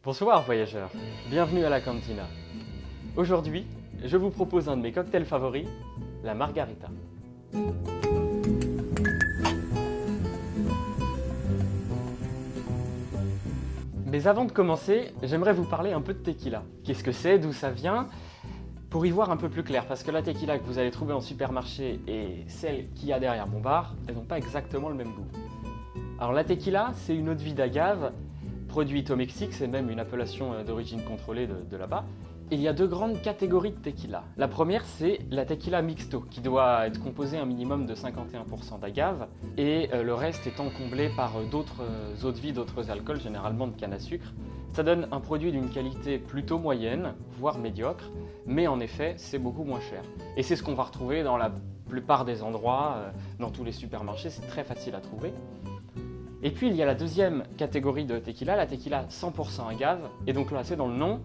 Bonsoir voyageurs, bienvenue à la Cantina. Aujourd'hui, je vous propose un de mes cocktails favoris, la margarita. Mais avant de commencer, j'aimerais vous parler un peu de tequila. Qu'est-ce que c'est, d'où ça vient? Pour y voir un peu plus clair, parce que la tequila que vous allez trouver en supermarché et celle qu'il y a derrière mon bar, elles n'ont pas exactement le même goût. Alors la tequila, c'est une eau-de-vie d'agave, produite au Mexique, c'est même une appellation d'origine contrôlée de là-bas. Il y a deux grandes catégories de tequila. La première, c'est la tequila mixto, qui doit être composée un minimum de 51% d'agave, et le reste étant comblé par d'autres eaux-de-vie, d'autres alcools, généralement de canne à sucre. Ça donne un produit d'une qualité plutôt moyenne, voire médiocre, mais en effet, c'est beaucoup moins cher. Et c'est ce qu'on va retrouver dans la plupart des endroits, dans tous les supermarchés, c'est très facile à trouver. Et puis il y a la deuxième catégorie de tequila, la tequila 100% agave, et donc là c'est dans le nom,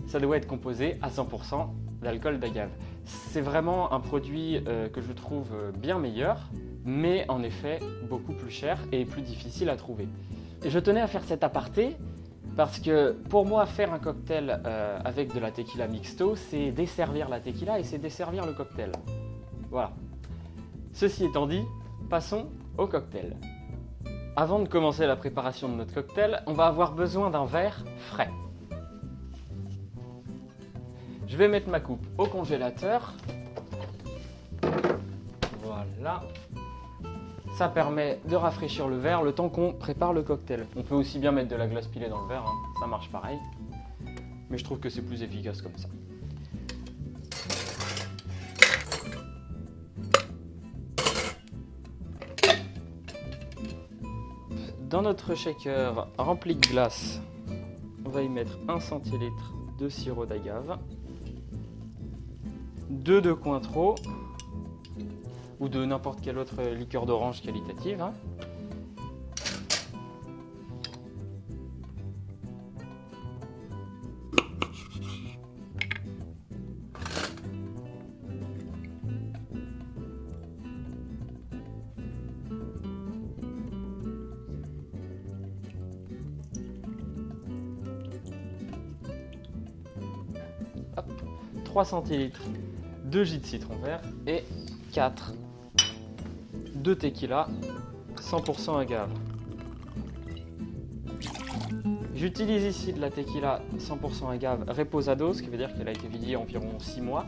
ça doit être composé à 100% d'alcool d'agave. C'est vraiment un produit que je trouve bien meilleur, mais en effet beaucoup plus cher et plus difficile à trouver. Et je tenais à faire cet aparté parce que pour moi faire un cocktail avec de la tequila mixto, c'est desservir la tequila et c'est desservir le cocktail. Voilà. Ceci étant dit, passons au cocktail. Avant de commencer la préparation de notre cocktail, on va avoir besoin d'un verre frais. Je vais mettre ma coupe au congélateur. Voilà. Ça permet de rafraîchir le verre le temps qu'on prépare le cocktail. On peut aussi bien mettre de la glace pilée dans le verre, hein. Ça marche pareil. Mais je trouve que c'est plus efficace comme ça. Dans notre shaker rempli de glace, on va y mettre 1 centilitre de sirop d'agave, 2 de Cointreau ou de n'importe quelle autre liqueur d'orange qualitative. Hop, 3 centilitres de jus de citron vert et 4 de tequila 100% agave. J'utilise ici de la tequila 100% agave reposado, ce qui veut dire qu'elle a été vieillie environ 6 mois.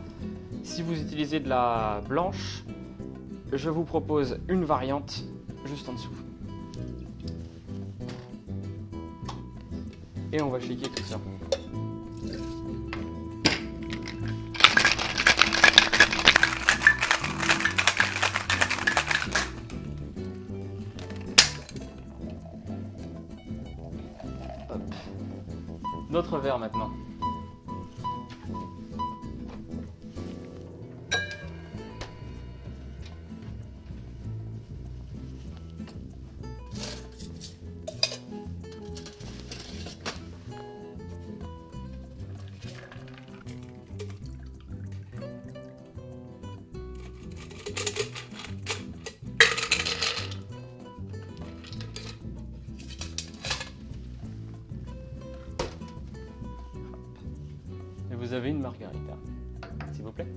Si vous utilisez de la blanche, je vous propose une variante juste en dessous. Et on va shaker tout ça. Hop. Notre verre maintenant. Et vous avez une margarita, s'il vous plaît.